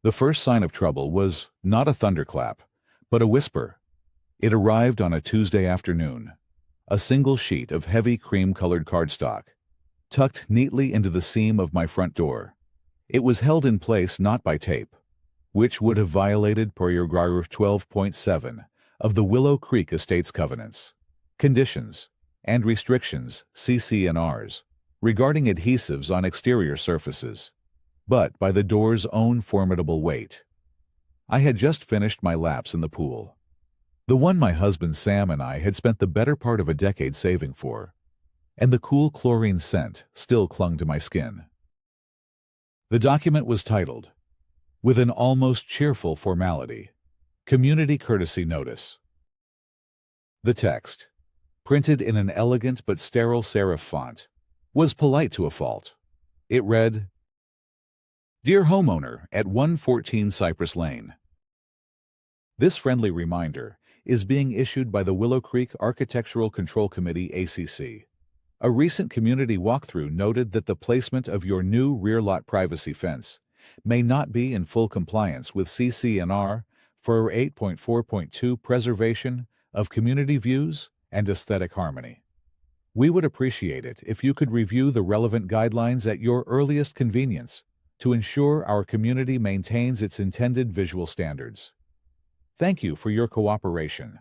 The first sign of trouble was not a thunderclap, but a whisper. It arrived on a Tuesday afternoon. A single sheet of heavy cream-colored cardstock, tucked neatly into the seam of my front door. It was held in place not by tape, which would have violated paragraph 12.7 of the Willow Creek Estates Covenants, Conditions, and Restrictions (CC&Rs) regarding adhesives on exterior surfaces, but by the door's own formidable weight. I had just finished my laps in the pool, the one my husband Sam and I had spent the better part of a decade saving for, and the cool chlorine scent still clung to my skin. The document was titled, with an almost cheerful formality, Community Courtesy Notice. The text, printed in an elegant but sterile serif font, was polite to a fault. It read, "Dear homeowner at 114 Cypress Lane. This friendly reminder is being issued by the Willow Creek Architectural Control Committee ACC. A recent community walkthrough noted that the placement of your new rear lot privacy fence may not be in full compliance with CC&R for 8.4.2 preservation of community views and aesthetic harmony. We would appreciate it if you could review the relevant guidelines at your earliest convenience to ensure our community maintains its intended visual standards. Thank you for your cooperation."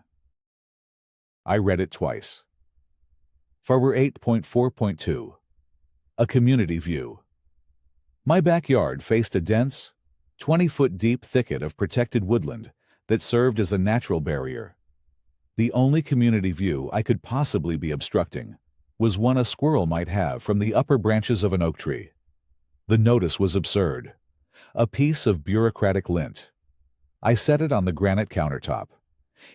I read it twice. For 8.4.2, a community view. My backyard faced a dense, 20-foot-deep thicket of protected woodland that served as a natural barrier. The only community view I could possibly be obstructing was one a squirrel might have from the upper branches of an oak tree. The notice was absurd, a piece of bureaucratic lint. I set it on the granite countertop,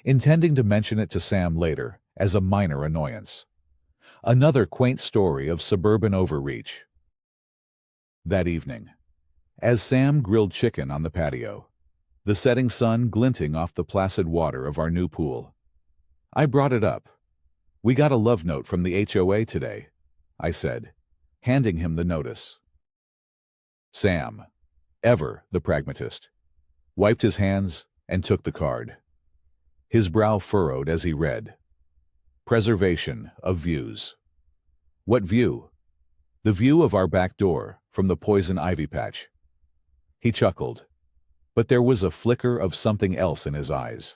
intending to mention it to Sam later as a minor annoyance. Another quaint story of suburban overreach. That evening, as Sam grilled chicken on the patio, the setting sun glinting off the placid water of our new pool, I brought it up. "We got a love note from the HOA today," I said, handing him the notice. Sam, ever the pragmatist, wiped his hands and took the card. His brow furrowed as he read, "Preservation of views." What view? The view of our back door from the poison ivy patch. He chuckled, but there was a flicker of something else in his eyes.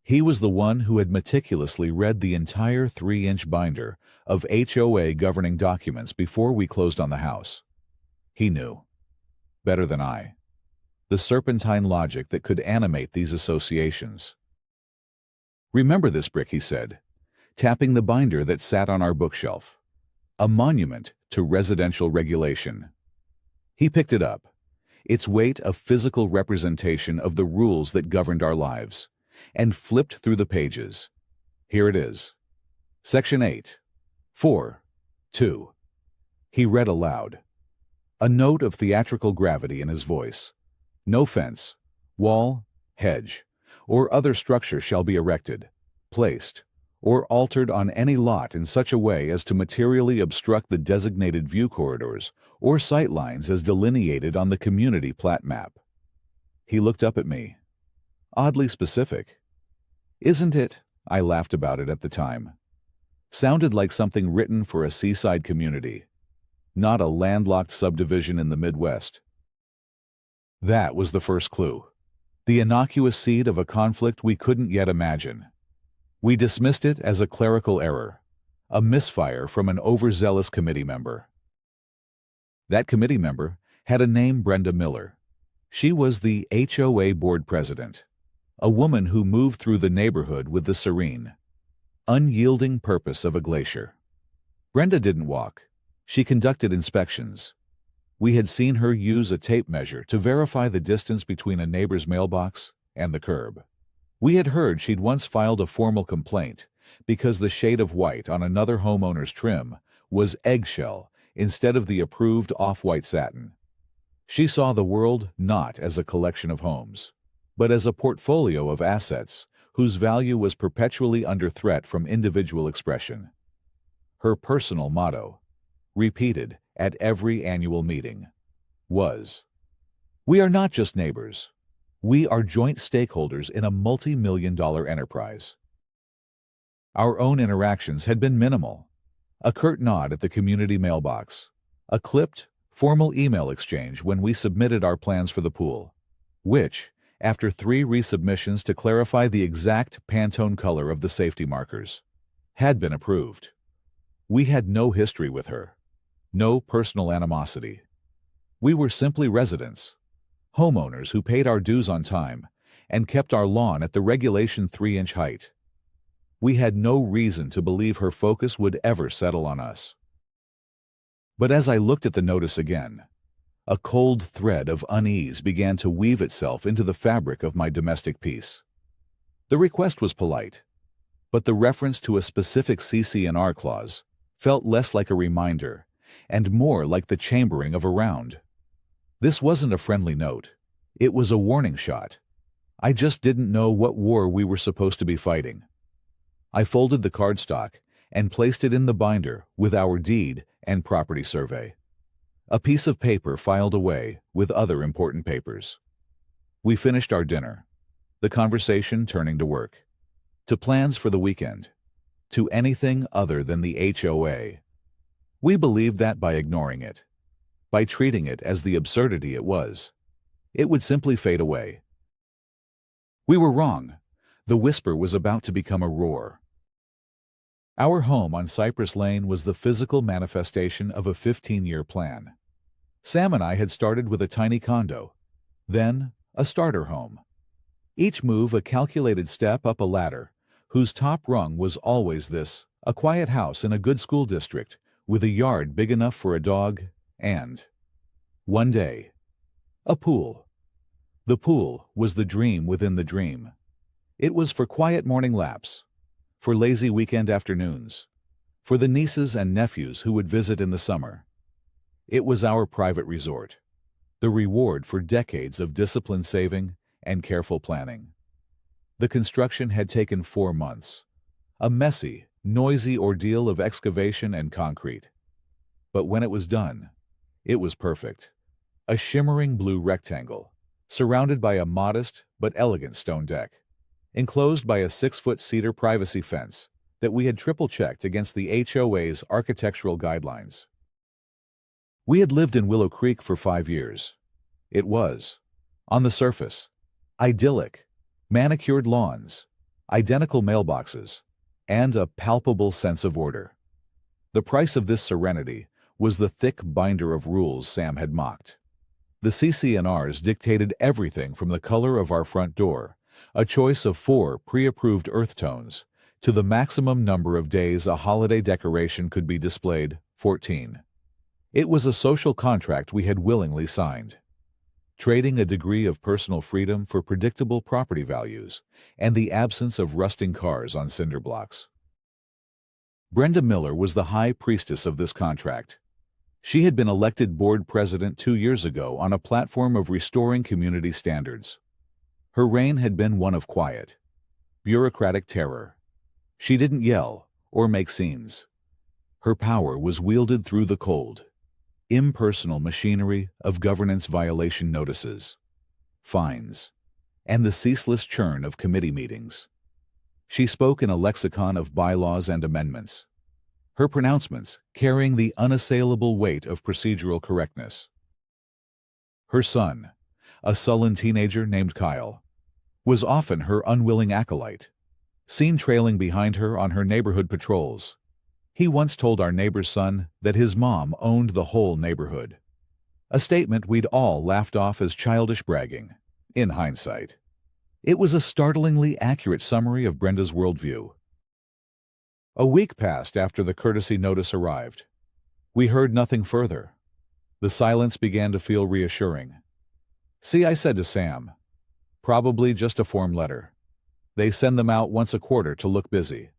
He was the one who had meticulously read the entire 3-inch binder of HOA governing documents before we closed on the house. He knew, better than I, the serpentine logic that could animate these associations. "Remember this brick," he said, tapping the binder that sat on our bookshelf. "A monument to residential regulation." He picked it up, its weight a physical representation of the rules that governed our lives, and flipped through the pages. Here it is. Section 8, 4, 2. He read aloud, a note of theatrical gravity in his voice. "No fence, wall, hedge, or other structure shall be erected, placed, or altered on any lot in such a way as to materially obstruct the designated view corridors or sight lines as delineated on the community plat map." He looked up at me. Oddly specific. "Isn't it?" I laughed about it at the time. Sounded like something written for a seaside community, not a landlocked subdivision in the Midwest. That was the first clue, the innocuous seed of a conflict we couldn't yet imagine. We dismissed it as a clerical error, a misfire from an overzealous committee member. That committee member had a name: Brenda Miller. She was the HOA board president, a woman who moved through the neighborhood with the serene, unyielding purpose of a glacier. Brenda didn't walk. She conducted inspections. We had seen her use a tape measure to verify the distance between a neighbor's mailbox and the curb. We had heard she'd once filed a formal complaint because the shade of white on another homeowner's trim was eggshell instead of the approved off-white satin. She saw the world not as a collection of homes, but as a portfolio of assets whose value was perpetually under threat from individual expression. Her personal motto, repeated at every annual meeting, was, We are not just neighbors. We are joint stakeholders in a multi-million-dollar enterprise. Our own interactions had been minimal. A curt nod at the community mailbox. A clipped, formal email exchange when we submitted our plans for the pool, which, after 3 resubmissions to clarify the exact Pantone color of the safety markers, had been approved. We had no history with her. No personal animosity. We were simply residents, homeowners who paid our dues on time and kept our lawn at the regulation 3-inch height. We had no reason to believe her focus would ever settle on us. But as I looked at the notice again, a cold thread of unease began to weave itself into the fabric of my domestic peace. The request was polite, but the reference to a specific CC&R clause felt less like a reminder and more like the chambering of a round. This wasn't a friendly note. It was a warning shot. I just didn't know what war we were supposed to be fighting. I folded the cardstock and placed it in the binder with our deed and property survey. A piece of paper filed away with other important papers. We finished our dinner, the conversation turning to work, to plans for the weekend, to anything other than the HOA. We believed that by ignoring it, by treating it as the absurdity it was, it would simply fade away. We were wrong. The whisper was about to become a roar. Our home on Cypress Lane was the physical manifestation of a 15-year plan. Sam and I had started with a tiny condo, then a starter home. Each move a calculated step up a ladder, whose top rung was always this, a quiet house in a good school district, with a yard big enough for a dog, and, one day, a pool. The pool was the dream within the dream. It was for quiet morning laps, for lazy weekend afternoons, for the nieces and nephews who would visit in the summer. It was our private resort, the reward for decades of disciplined saving and careful planning. The construction had taken 4 months, a messy, noisy ordeal of excavation and concrete. But when it was done, it was perfect. A shimmering blue rectangle, surrounded by a modest but elegant stone deck, enclosed by a 6-foot cedar privacy fence that we had triple-checked against the HOA's architectural guidelines. We had lived in Willow Creek for 5 years. It was, on the surface, idyllic, manicured lawns, identical mailboxes, and a palpable sense of order. The price of this serenity was the thick binder of rules Sam had mocked. The CC&Rs dictated everything from the color of our front door, a choice of 4 pre-approved earth tones, to the maximum number of days a holiday decoration could be displayed, 14. It was a social contract we had willingly signed, trading a degree of personal freedom for predictable property values and the absence of rusting cars on cinder blocks. Brenda Miller was the high priestess of this contract. She had been elected board president 2 years ago on a platform of restoring community standards. Her reign had been one of quiet, bureaucratic terror. She didn't yell or make scenes. Her power was wielded through the cold, impersonal machinery of governance violation notices, fines, and the ceaseless churn of committee meetings. She spoke in a lexicon of bylaws and amendments, her pronouncements carrying the unassailable weight of procedural correctness. Her son, a sullen teenager named Kyle, was often her unwilling acolyte, seen trailing behind her on her neighborhood patrols. He once told our neighbor's son that his mom owned the whole neighborhood, a statement we'd all laughed off as childish bragging, in hindsight. It was a startlingly accurate summary of Brenda's worldview. A week passed after the courtesy notice arrived. We heard nothing further. The silence began to feel reassuring. "See," I said to Sam, "probably just a form letter. They send them out once a quarter to look busy."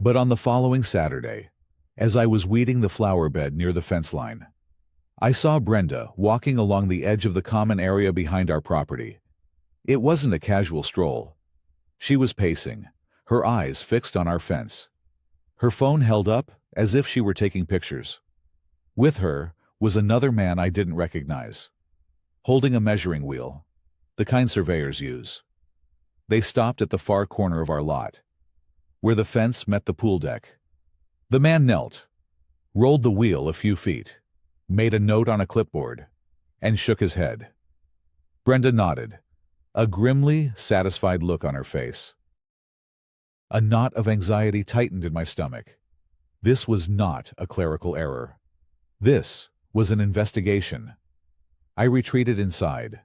But on the following Saturday, as I was weeding the flower bed near the fence line, I saw Brenda walking along the edge of the common area behind our property. It wasn't a casual stroll. She was pacing, her eyes fixed on our fence, her phone held up as if she were taking pictures. With her was another man I didn't recognize, holding a measuring wheel, the kind surveyors use. They stopped at the far corner of our lot, where the fence met the pool deck. The man knelt, rolled the wheel a few feet, made a note on a clipboard, and shook his head. Brenda nodded, a grimly satisfied look on her face. A knot of anxiety tightened in my stomach. This was not a clerical error. This was an investigation. I retreated inside,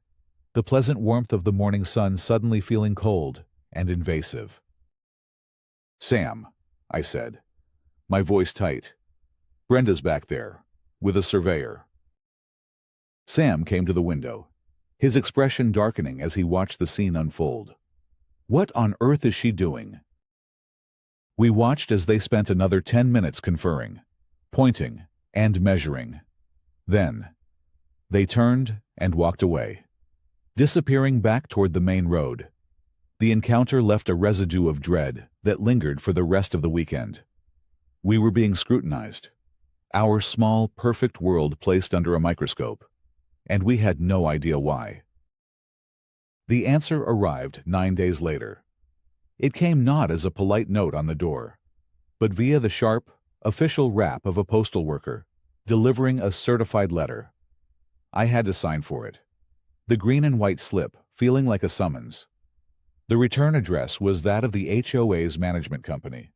the pleasant warmth of the morning sun suddenly feeling cold and invasive. "Sam," I said, my voice tight. "Brenda's back there, with a surveyor." Sam came to the window, his expression darkening as he watched the scene unfold. "What on earth is she doing?" We watched as they spent another 10 minutes conferring, pointing, and measuring. Then, they turned and walked away, disappearing back toward the main road. The encounter left a residue of dread that lingered for the rest of the weekend. We were being scrutinized, our small, perfect world placed under a microscope, and we had no idea why. The answer arrived 9 days later. It came not as a polite note on the door, but via the sharp, official rap of a postal worker, delivering a certified letter. I had to sign for it, the green and white slip feeling like a summons. The return address was that of the HOA's management company,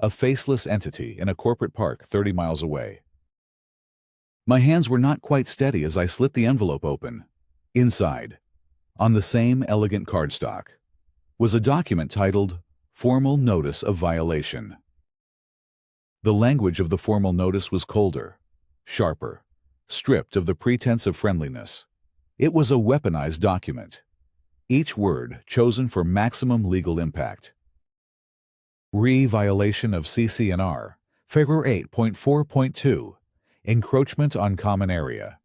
a faceless entity in a corporate park 30 miles away. My hands were not quite steady as I slit the envelope open. Inside, on the same elegant cardstock, was a document titled Formal Notice of Violation. The language of the formal notice was colder, sharper, stripped of the pretense of friendliness. It was a weaponized document, each word chosen for maximum legal impact. Violation of CC&R, Figure 8.4.2, Encroachment on Common Area.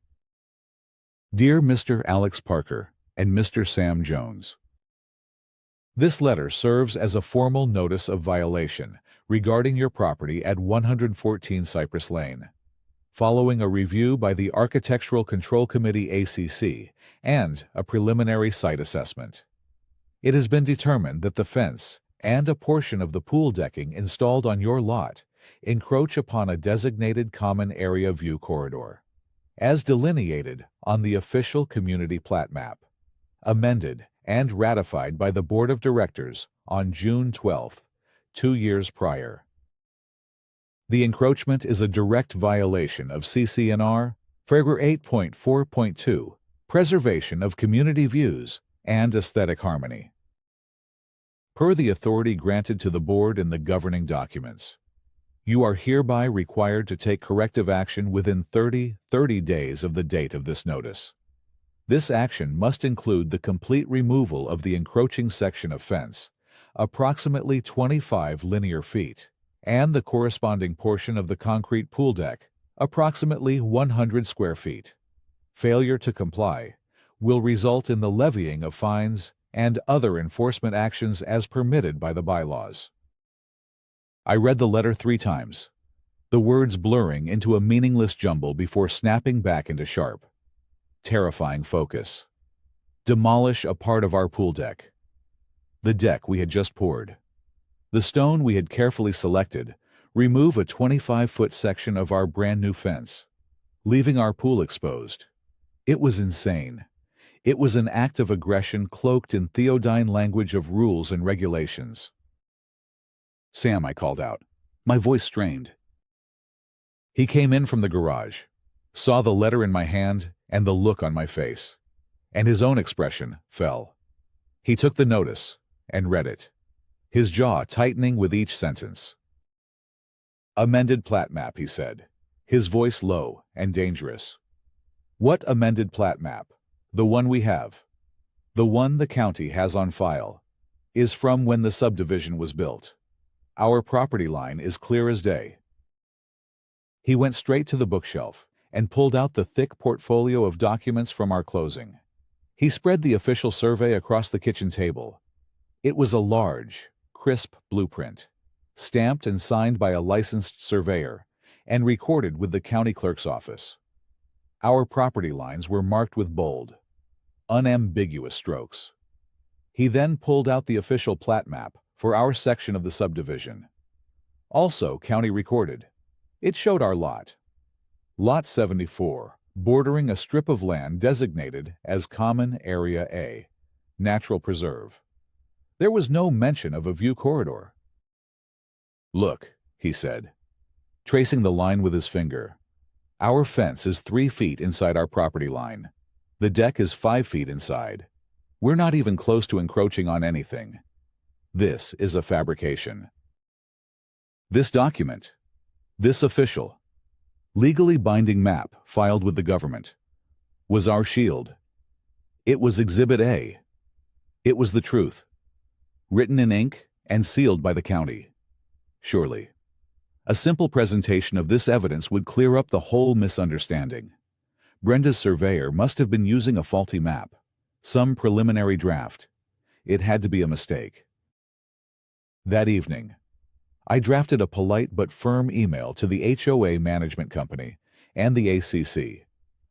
Dear Mr. Alex Parker and Mr. Sam Jones, this letter serves as a formal notice of violation regarding your property at 114 Cypress Lane, following a review by the Architectural Control Committee ACC and a preliminary site assessment. It has been determined that the fence and a portion of the pool decking installed on your lot encroach upon a designated common area view corridor, as delineated on the official community plat map, amended and ratified by the Board of Directors on June 12, 2 years prior. The encroachment is a direct violation of CC&R, Figure 8.4.2, Preservation of Community Views and Aesthetic Harmony. Per the authority granted to the Board in the governing documents, you are hereby required to take corrective action within 30 days of the date of this notice. This action must include the complete removal of the encroaching section of fence, approximately 25 linear feet, and the corresponding portion of the concrete pool deck, approximately 100 square feet. Failure to comply will result in the levying of fines and other enforcement actions as permitted by the bylaws. I read the letter 3 times, the words blurring into a meaningless jumble before snapping back into sharp, terrifying focus. Demolish a part of our pool deck. The deck we had just poured. The stone we had carefully selected. Remove a 25-foot section of our brand new fence, leaving our pool exposed. It was insane. It was an act of aggression cloaked in theodyne language of rules and regulations. "Sam," I called out, my voice strained. He came in from the garage, saw the letter in my hand and the look on my face, and his own expression fell. He took the notice and read it, his jaw tightening with each sentence. "Amended plat map," he said, his voice low and dangerous. "What amended plat map? The one we have, the one the county has on file, is from when the subdivision was built. Our property line is clear as day." He went straight to the bookshelf and pulled out the thick portfolio of documents from our closing. He spread the official survey across the kitchen table. It was a large, crisp blueprint, stamped and signed by a licensed surveyor and recorded with the county clerk's office. Our property lines were marked with bold, unambiguous strokes. He then pulled out the official plat map for our section of the subdivision. Also county recorded. It showed our lot. Lot 74, bordering a strip of land designated as Common Area A, Natural Preserve. There was no mention of a view corridor. "Look," he said, tracing the line with his finger. "Our fence is 3 feet inside our property line. The deck is 5 feet inside. We're not even close to encroaching on anything. This is a fabrication. This document, this official, legally binding map filed with the government, was our shield. It was Exhibit A. It was the truth, written in ink and sealed by the county. Surely, a simple presentation of this evidence would clear up the whole misunderstanding. Brenda's surveyor must have been using a faulty map, some preliminary draft. It had to be a mistake." That evening, I drafted a polite but firm email to the HOA management company and the ACC.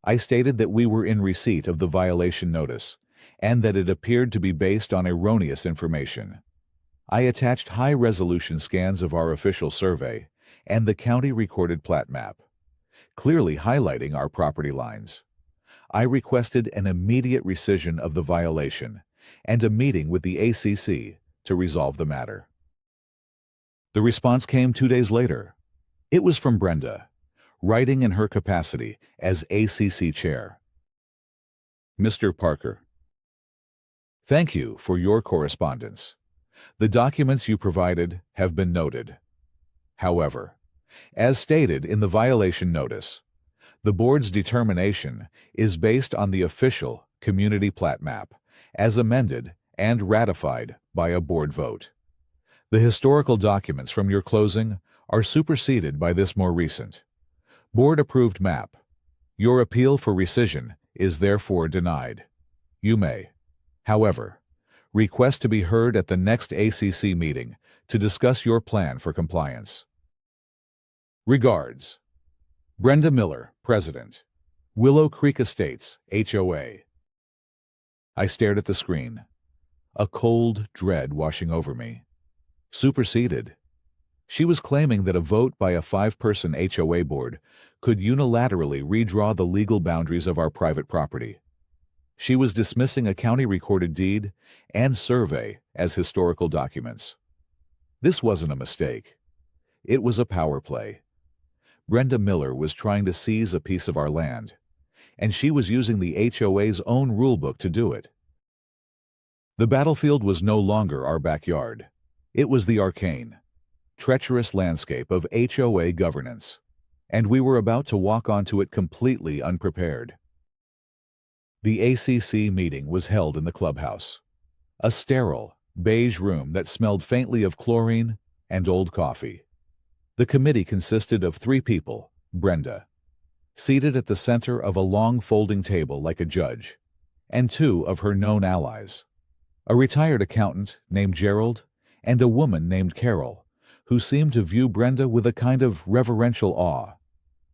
I stated that we were in receipt of the violation notice and that it appeared to be based on erroneous information. I attached high-resolution scans of our official survey and the county-recorded plat map, clearly highlighting our property lines. I requested an immediate rescission of the violation and a meeting with the ACC to resolve the matter. The response came 2 days later. It was from Brenda, writing in her capacity as ACC chair. "Mr. Parker, thank you for your correspondence. The documents you provided have been noted. However, as stated in the violation notice, the board's determination is based on the official community plat map, as amended and ratified by a board vote. The historical documents from your closing are superseded by this more recent, board-approved map. Your appeal for rescission is therefore denied. You may, however, request to be heard at the next ACC meeting to discuss your plan for compliance. Regards, Brenda Miller, President, Willow Creek Estates, HOA." I stared at the screen, a cold dread washing over me. Superseded. She was claiming that a vote by a 5-person HOA board could unilaterally redraw the legal boundaries of our private property. She was dismissing a county-recorded deed and survey as historical documents. This wasn't a mistake. It was a power play. Brenda Miller was trying to seize a piece of our land, and she was using the HOA's own rulebook to do it. The battlefield was no longer our backyard. It was the arcane, treacherous landscape of HOA governance, and we were about to walk onto it completely unprepared. The ACC meeting was held in the clubhouse, a sterile, beige room that smelled faintly of chlorine and old coffee. The committee consisted of 3 people, Brenda, seated at the center of a long folding table like a judge, and 2 of her known allies, a retired accountant named Gerald and a woman named Carol, who seemed to view Brenda with a kind of reverential awe.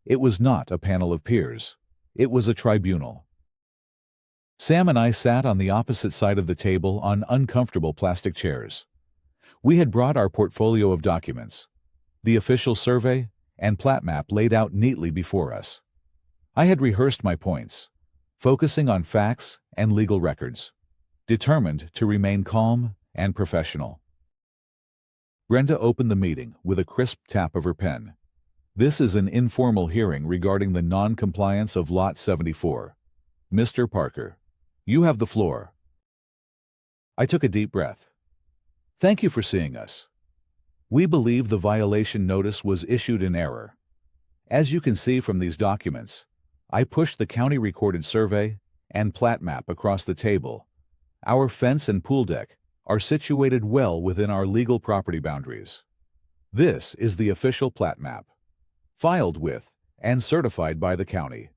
It was not a panel of peers. It was a tribunal. Sam and I sat on the opposite side of the table on uncomfortable plastic chairs. We had brought our portfolio of documents, the official survey and plat map laid out neatly before us. I had rehearsed my points, focusing on facts and legal records, determined to remain calm and professional. Brenda opened the meeting with a crisp tap of her pen. "This is an informal hearing regarding the non-compliance of Lot 74. Mr. Parker, you have the floor." I took a deep breath. "Thank you for seeing us. We believe the violation notice was issued in error. As you can see from these documents, I pushed the county-recorded survey and plat map across the table. Our fence and pool deck are situated well within our legal property boundaries. This is the official plat map, filed with and certified by the county."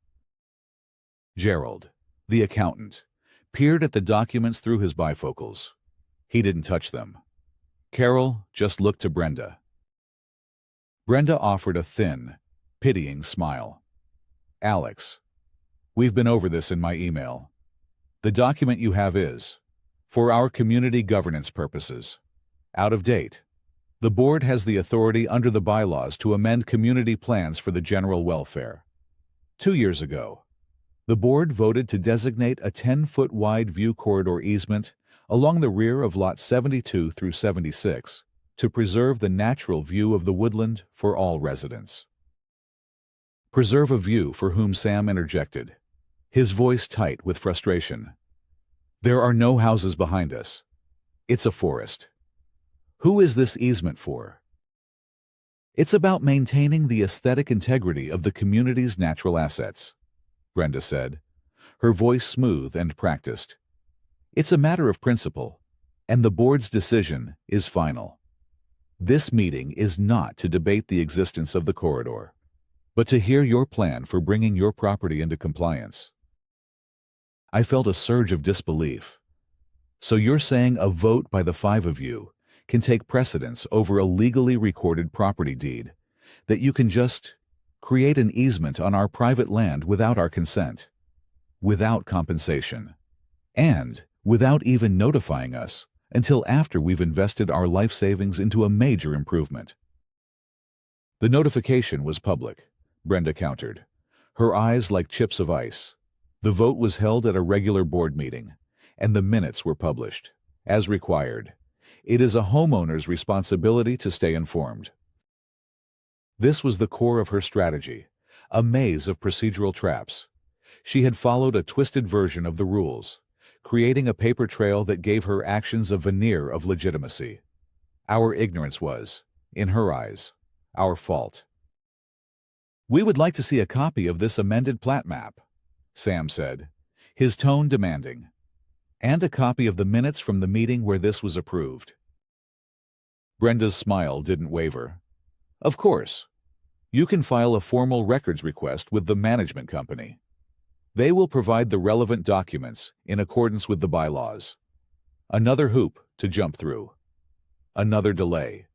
Gerald, the accountant, peered at the documents through his bifocals. He didn't touch them. Carol just looked to Brenda. Brenda offered a thin, pitying smile. "Alex, we've been over this in my email. The document you have is, for our community governance purposes, out of date. The board has the authority under the bylaws to amend community plans for the general welfare. 2 years ago, the board voted to designate a 10-foot wide view corridor easement along the rear of Lot 72 through 76 to preserve the natural view of the woodland for all residents. Preserve a view for whom Sam interjected, his voice tight with frustration. There are no houses behind us. It's a forest. Who is this easement for? It's about maintaining the aesthetic integrity of the community's natural assets, Brenda said, her voice smooth and practiced. It's a matter of principle, and the board's decision is final. This meeting is not to debate the existence of the corridor, but to hear your plan for bringing your property into compliance. I felt a surge of disbelief. So you're saying a vote by the 5 of you can take precedence over a legally recorded property deed, that you can just create an easement on our private land without our consent, without compensation, and without even notifying us until after we've invested our life savings into a major improvement. The notification was public, Brenda countered, her eyes like chips of ice. The vote was held at a regular board meeting, and the minutes were published, as required. It is a homeowner's responsibility to stay informed. This was the core of her strategy, a maze of procedural traps. She had followed a twisted version of the rules, creating a paper trail that gave her actions a veneer of legitimacy. Our ignorance was, in her eyes, our fault. We would like to see a copy of this amended plat map, Sam said, his tone demanding, and a copy of the minutes from the meeting where this was approved. Brenda's smile didn't waver. Of course. You can file a formal records request with the management company. They will provide the relevant documents in accordance with the bylaws. Another hoop to jump through. Another delay.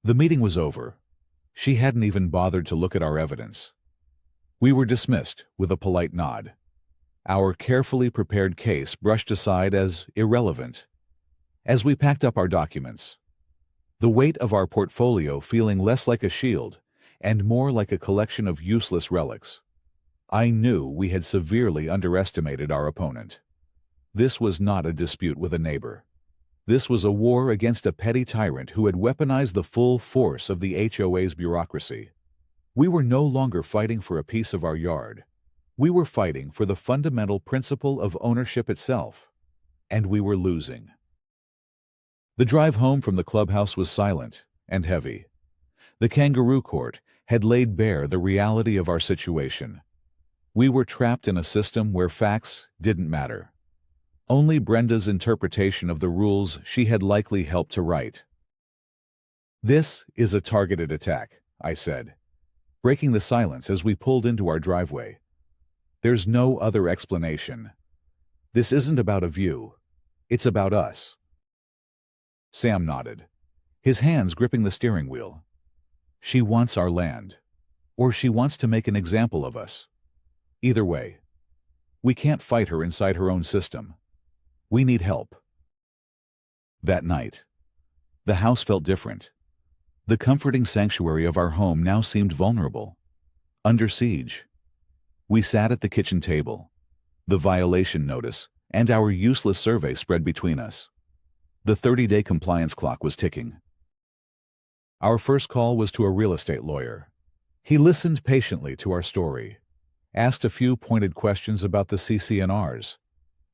The meeting was over. She hadn't even bothered to look at our evidence. We were dismissed with a polite nod. Our carefully prepared case brushed aside as irrelevant. As we packed up our documents, the weight of our portfolio feeling less like a shield and more like a collection of useless relics, I knew we had severely underestimated our opponent. This was not a dispute with a neighbor. This was a war against a petty tyrant who had weaponized the full force of the HOA's bureaucracy. We were no longer fighting for a piece of our yard. We were fighting for the fundamental principle of ownership itself, and we were losing. The drive home from the clubhouse was silent and heavy. The kangaroo court had laid bare the reality of our situation. We were trapped in a system where facts didn't matter. Only Brenda's interpretation of the rules she had likely helped to write. This is a targeted attack, I said, breaking the silence as we pulled into our driveway. There's no other explanation. This isn't about a view. It's about us. Sam nodded, his hands gripping the steering wheel. She wants our land, or she wants to make an example of us. Either way, we can't fight her inside her own system. We need help. That night, the house felt different. The comforting sanctuary of our home now seemed vulnerable, under siege. We sat at the kitchen table, the violation notice and our useless survey spread between us. The 30-day compliance clock was ticking. Our first call was to a real estate lawyer. He listened patiently to our story, asked a few pointed questions about the CC&Rs,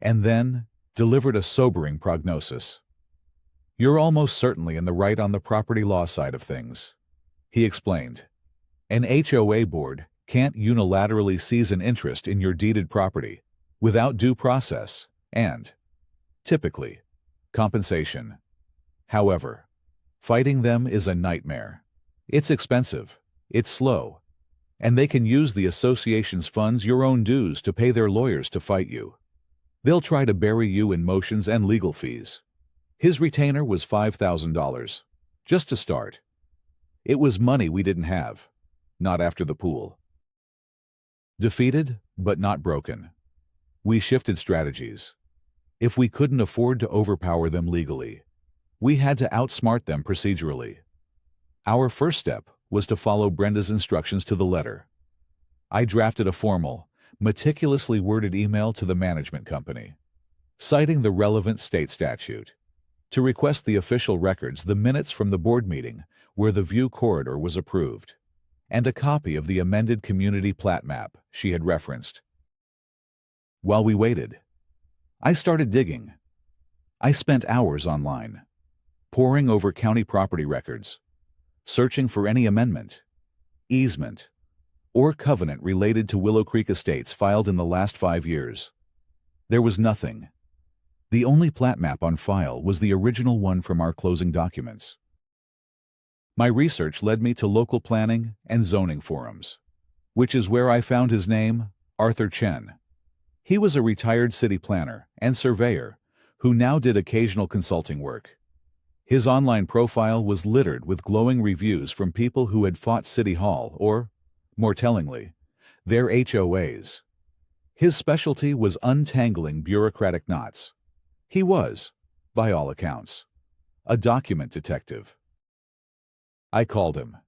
and then delivered a sobering prognosis. You're almost certainly in the right on the property law side of things, he explained. An HOA board can't unilaterally seize an interest in your deeded property without due process and, typically, compensation. However, fighting them is a nightmare. It's expensive, it's slow, and they can use the association's funds, your own dues, to pay their lawyers to fight you. They'll try to bury you in motions and legal fees. His retainer was $5,000, just to start. It was money we didn't have, not after the pool. Defeated, but not broken. We shifted strategies. If we couldn't afford to overpower them legally, we had to outsmart them procedurally. Our first step was to follow Brenda's instructions to the letter. I drafted a formal, meticulously worded email to the management company, citing the relevant state statute, to request the official records, the minutes from the board meeting where the view corridor was approved, and a copy of the amended community plat map she had referenced. While we waited, I started digging. I spent hours online, poring over county property records, searching for any amendment, easement, or covenant related to Willow Creek Estates filed in the last 5 years. There was nothing. The only plat map on file was the original one from our closing documents. My research led me to local planning and zoning forums, which is where I found his name, Arthur Chen. He was a retired city planner and surveyor who now did occasional consulting work. His online profile was littered with glowing reviews from people who had fought City Hall or, more tellingly, their HOAs. His specialty was untangling bureaucratic knots. He was, by all accounts, a document detective. I called him.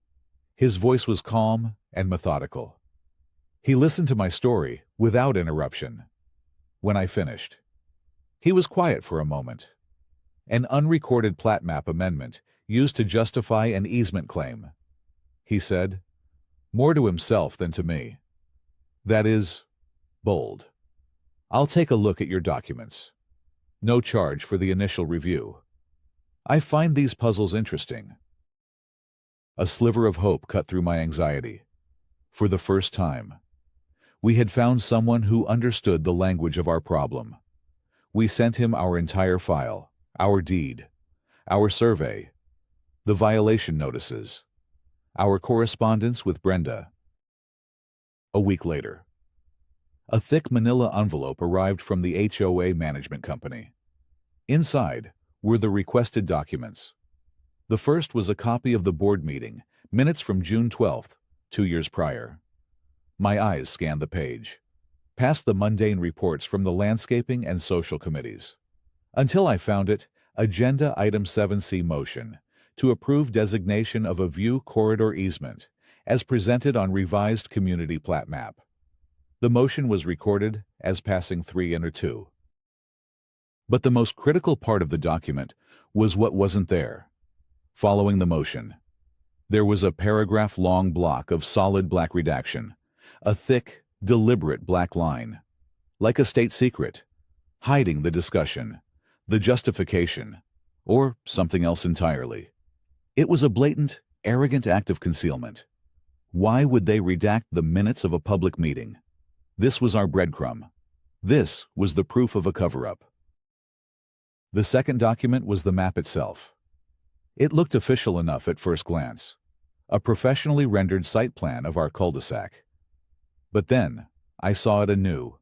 His voice was calm and methodical. He listened to my story without interruption. When I finished, he was quiet for a moment. An unrecorded plat map amendment used to justify an easement claim. He said, more to himself than to me. That is, bold. I'll take a look at your documents. No charge for the initial review. I find these puzzles interesting. A sliver of hope cut through my anxiety. For the first time, we had found someone who understood the language of our problem. We sent him our entire file, our deed, our survey, the violation notices, our correspondence with Brenda. A week later, a thick manila envelope arrived from the HOA management company. Inside were the requested documents. The first was a copy of the board meeting, minutes from June 12th, 2 years prior. My eyes scanned the page, past the mundane reports from the landscaping and social committees, until I found it, Agenda Item 7C motion, to approve designation of a view corridor easement, as presented on revised community plat map. The motion was recorded as passing 3 under 2. But the most critical part of the document was what wasn't there. Following the motion, there was a paragraph-long block of solid black redaction, a thick, deliberate black line, like a state secret, hiding the discussion, the justification, or something else entirely. It was a blatant, arrogant act of concealment. Why would they redact the minutes of a public meeting? This was our breadcrumb. This was the proof of a cover-up. The second document was the map itself. It looked official enough at first glance, a professionally rendered site plan of our cul-de-sac. But then, I saw it anew,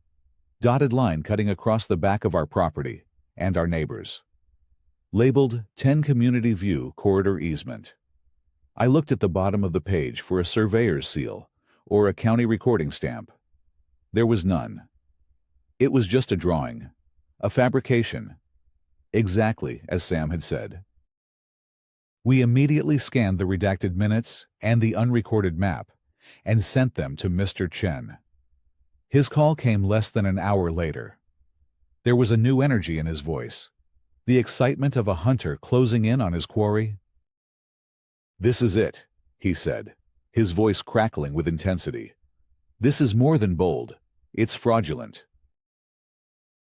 dotted line cutting across the back of our property and our neighbors, labeled 10 Community View Corridor Easement. I looked at the bottom of the page for a surveyor's seal or a county recording stamp. There was none. It was just a drawing, a fabrication, exactly as Sam had said. We immediately scanned the redacted minutes and the unrecorded map and sent them to Mr. Chen. His call came less than an hour later. There was a new energy in his voice, the excitement of a hunter closing in on his quarry. "This is it," he said, his voice crackling with intensity. "This is more than bold. It's fraudulent."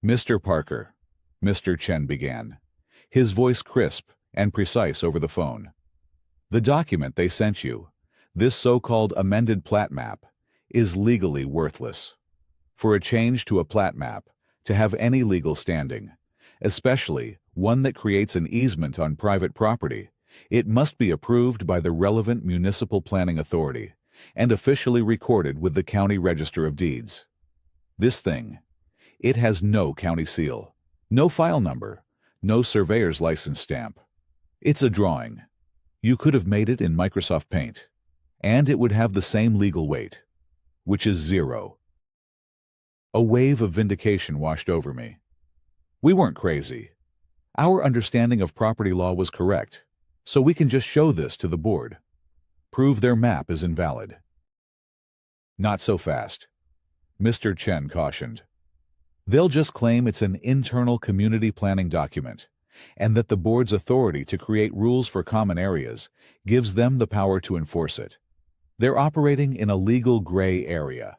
"Mr. Parker," Mr. Chen began, his voice crisp and precise over the phone. "The document they sent you, this so-called amended plat map, is legally worthless. For a change to a plat map to have any legal standing, especially one that creates an easement on private property, it must be approved by the relevant municipal planning authority and officially recorded with the County Register of Deeds. This thing, it has no county seal, no file number, no surveyor's license stamp. It's a drawing. You could have made it in Microsoft Paint, and it would have the same legal weight, which is 0. A wave of vindication washed over me. We weren't crazy. Our understanding of property law was correct, so we can just show this to the board. Prove their map is invalid. Not so fast, Mr. Chen cautioned. They'll just claim it's an internal community planning document, and that the board's authority to create rules for common areas gives them the power to enforce it. They're operating in a legal gray area,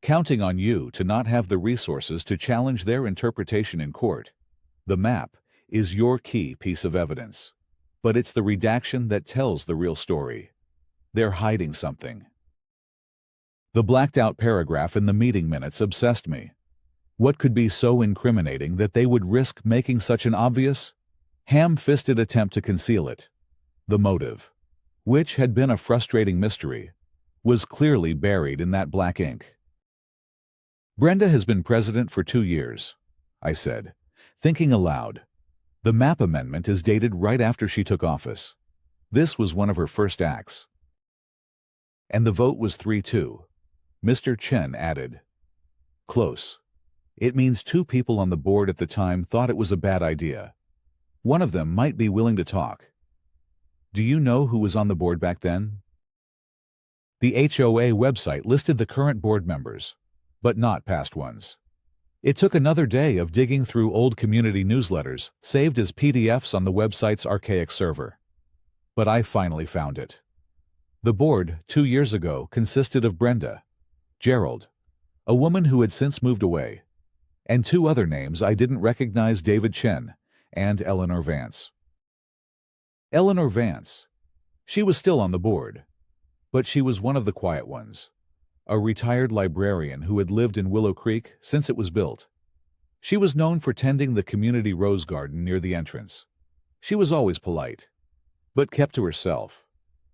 counting on you to not have the resources to challenge their interpretation in court. The map is your key piece of evidence, but it's the redaction that tells the real story. They're hiding something. The blacked-out paragraph in the meeting minutes obsessed me. What could be so incriminating that they would risk making such an obvious, ham-fisted attempt to conceal it? The motive, which had been a frustrating mystery, was clearly buried in that black ink. Brenda has been president for 2 years, I said, thinking aloud. The map amendment is dated right after she took office. This was one of her first acts. And the vote was 3-2. Mr. Chen added. Close. It means 2 people on the board at the time thought it was a bad idea. One of them might be willing to talk. Do you know who was on the board back then? The HOA website listed the current board members, but not past ones. It took another day of digging through old community newsletters saved as PDFs on the website's archaic server. But I finally found it. The board, 2 years ago, consisted of Brenda, Gerald, a woman who had since moved away, and 2 other names I didn't recognize, David Chen and Eleanor Vance. Eleanor Vance. She was still on the board, but she was one of the quiet ones, a retired librarian who had lived in Willow Creek since it was built. She was known for tending the community rose garden near the entrance. She was always polite, but kept to herself.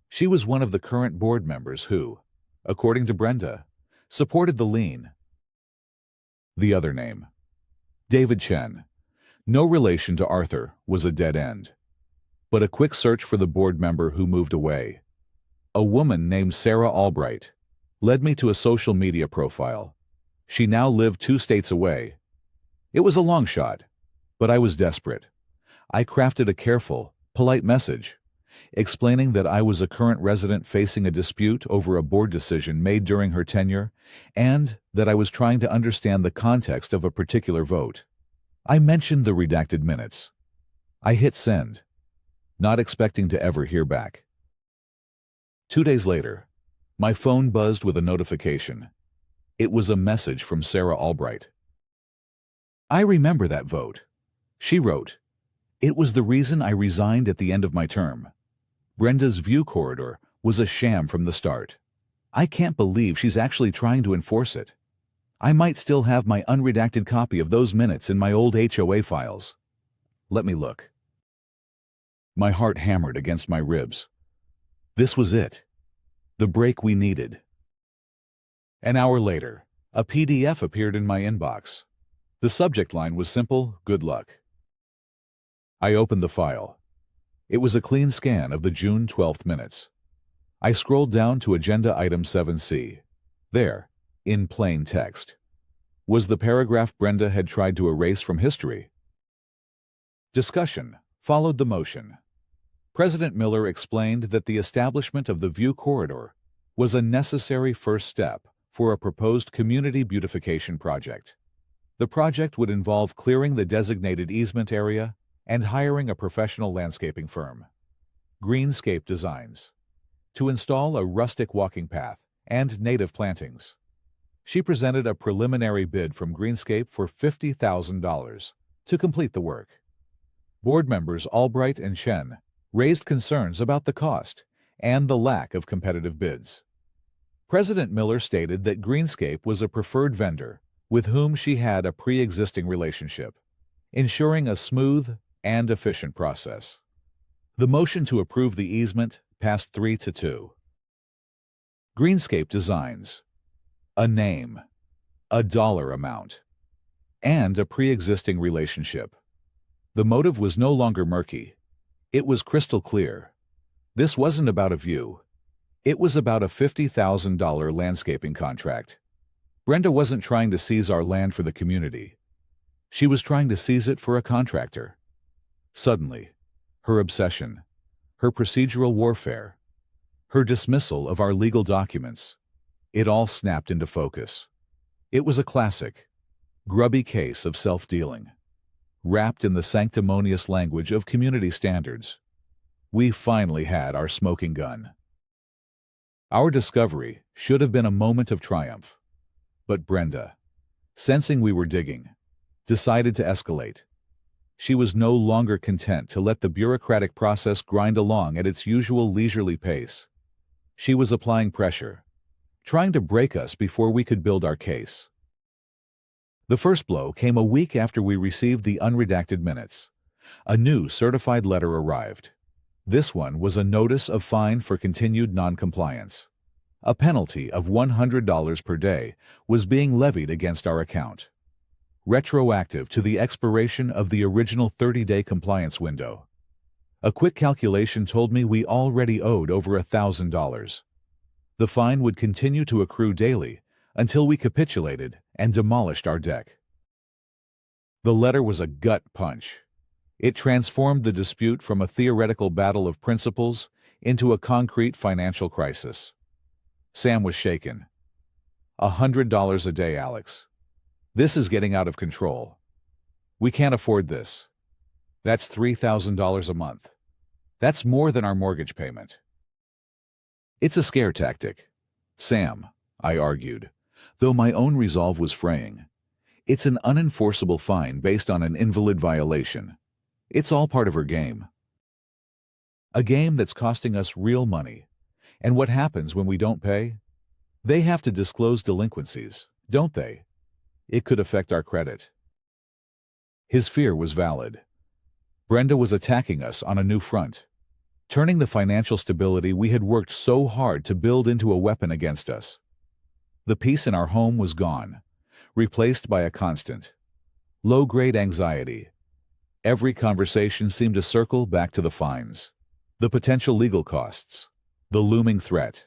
She was one of the current board members who, according to Brenda, supported the lien. The other name, David Chen, no relation to Arthur, was a dead end. But a quick search for the board member who moved away, a woman named Sarah Albright, led me to a social media profile. She now lived 2 states away. It was a long shot, but I was desperate. I crafted a careful, polite message, explaining that I was a current resident facing a dispute over a board decision made during her tenure, and that I was trying to understand the context of a particular vote. I mentioned the redacted minutes. I hit send, not expecting to ever hear back. 2 days later, my phone buzzed with a notification. It was a message from Sarah Albright. I remember that vote. She wrote, "It was the reason I resigned at the end of my term. Brenda's view corridor was a sham from the start. I can't believe she's actually trying to enforce it. I might still have my unredacted copy of those minutes in my old HOA files. Let me look." My heart hammered against my ribs. This was it. The break we needed. An hour later, a PDF appeared in my inbox. The subject line was simple: good luck. I opened the file. It was a clean scan of the June 12th minutes. I scrolled down to Agenda Item 7C. There, in plain text, was the paragraph Brenda had tried to erase from history. Discussion followed the motion. President Miller explained that the establishment of the view corridor was a necessary first step for a proposed community beautification project. The project would involve clearing the designated easement area and hiring a professional landscaping firm, Greenscape Designs, to install a rustic walking path and native plantings. She presented a preliminary bid from Greenscape for $50,000 to complete the work. Board members Albright and Chen raised concerns about the cost and the lack of competitive bids. President Miller stated that Greenscape was a preferred vendor with whom she had a pre-existing relationship, ensuring a smooth and efficient process. The motion to approve the easement passed 3-2. Greenscape Designs, a name, a dollar amount, and a pre-existing relationship. The motive was no longer murky. It was crystal clear. This wasn't about a view. It was about a $50,000 landscaping contract. Brenda wasn't trying to seize our land for the community. She was trying to seize it for a contractor. Suddenly, her obsession, her procedural warfare, her dismissal of our legal documents, it all snapped into focus. It was a classic, grubby case of self-dealing, wrapped in the sanctimonious language of community standards. We finally had our smoking gun. Our discovery should have been a moment of triumph. But Brenda, sensing we were digging, decided to escalate. She was no longer content to let the bureaucratic process grind along at its usual leisurely pace. She was applying pressure, trying to break us before we could build our case. The first blow came a week after we received the unredacted minutes. A new certified letter arrived. This one was a notice of fine for continued noncompliance. A penalty of $100 per day was being levied against our account, retroactive to the expiration of the original 30-day compliance window. A quick calculation told me we already owed over $1,000. The fine would continue to accrue daily until we capitulated and demolished our deck. The letter was a gut punch. It transformed the dispute from a theoretical battle of principles into a concrete financial crisis. Sam was shaken. $100 a day, Alex. This is getting out of control. We can't afford this. That's $3,000 a month. That's more than our mortgage payment. It's a scare tactic, Sam, I argued, though my own resolve was fraying. It's an unenforceable fine based on an invalid violation. It's all part of her game. A game that's costing us real money. And what happens when we don't pay? They have to disclose delinquencies, don't they? It could affect our credit. His fear was valid. Brenda was attacking us on a new front, turning the financial stability we had worked so hard to build into a weapon against us. The peace in our home was gone, replaced by a constant, low-grade anxiety. Every conversation seemed to circle back to the fines, the potential legal costs, the looming threat.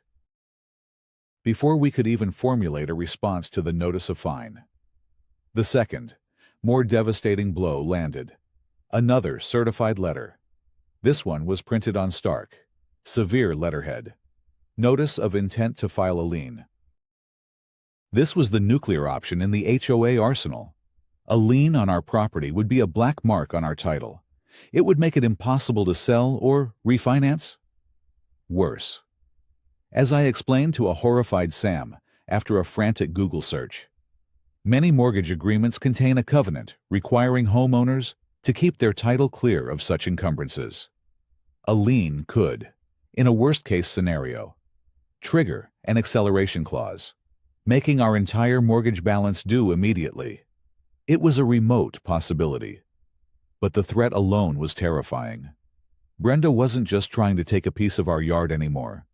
Before we could even formulate a response to the notice of fine, the second, more devastating blow landed. Another certified letter. This one was printed on stark, severe letterhead. Notice of intent to file a lien. This was the nuclear option in the HOA arsenal. A lien on our property would be a black mark on our title. It would make it impossible to sell or refinance. Worse. As I explained to a horrified Sam after a frantic Google search, many mortgage agreements contain a covenant requiring homeowners to keep their title clear of such encumbrances. A lien could, in a worst-case scenario, trigger an acceleration clause, making our entire mortgage balance due immediately. It was a remote possibility, but the threat alone was terrifying. Brenda wasn't just trying to take a piece of our yard anymore.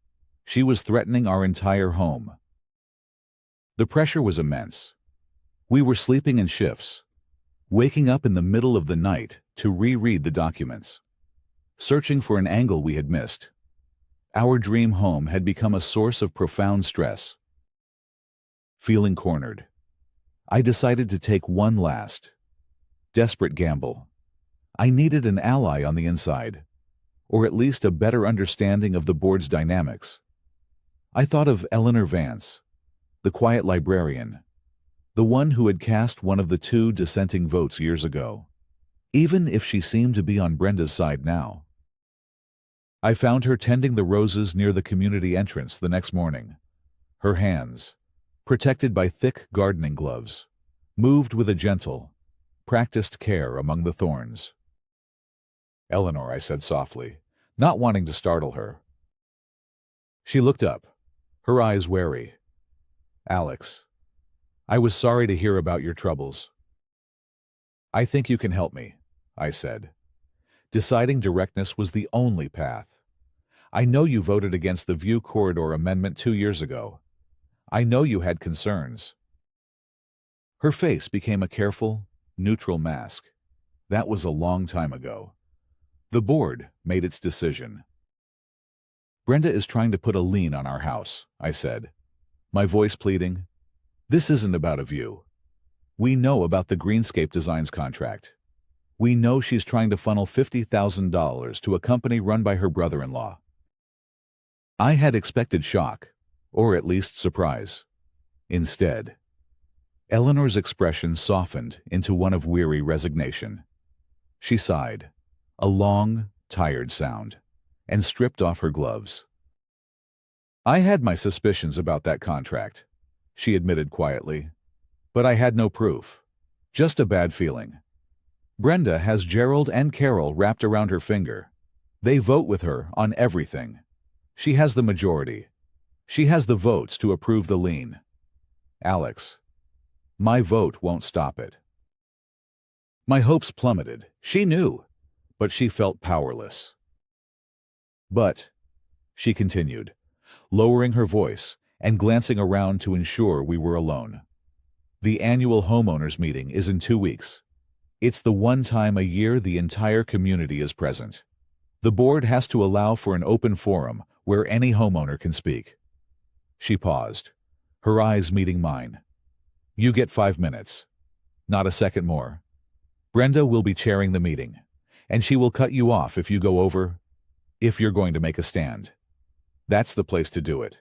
She was threatening our entire home. The pressure was immense. We were sleeping in shifts, waking up in the middle of the night to reread the documents, searching for an angle we had missed. Our dream home had become a source of profound stress. Feeling cornered, I decided to take one last, desperate gamble. I needed an ally on the inside, or at least a better understanding of the board's dynamics. I thought of Eleanor Vance, the quiet librarian, the one who had cast one of the 2 dissenting votes years ago, even if she seemed to be on Brenda's side now. I found her tending the roses near the community entrance the next morning. Her hands, protected by thick gardening gloves, moved with a gentle, practiced care among the thorns. "Eleanor," I said softly, not wanting to startle her. She looked up, her eyes wary. "Alex, I was sorry to hear about your troubles." "I think you can help me," I said. Deciding directness was the only path. "I know you voted against the View Corridor Amendment 2 years ago. I know you had concerns." Her face became a careful, neutral mask. That was a long time ago. The board made its decision. "Brenda is trying to put a lien on our house," I said, my voice pleading. This isn't about a view. We know about the Greenscape Designs contract. We know she's trying to funnel $50,000 to a company run by her brother-in-law. I had expected shock, or at least surprise. Instead, Eleanor's expression softened into one of weary resignation. She sighed, a long, tired sound, and stripped off her gloves. I had my suspicions about that contract, she admitted quietly, but I had no proof, just a bad feeling. Brenda has Gerald and Carol wrapped around her finger. They vote with her on everything. She has the majority. She has the votes to approve the lien. Alex, my vote won't stop it. My hopes plummeted. She knew, but she felt powerless. But, she continued, lowering her voice and glancing around to ensure we were alone. The annual homeowners meeting is in 2 weeks. It's the one time a year the entire community is present. The board has to allow for an open forum where any homeowner can speak. She paused, her eyes meeting mine. You get 5 minutes. Not a second more. Brenda will be chairing the meeting, and she will cut you off if you go over, if you're going to make a stand. That's the place to do it.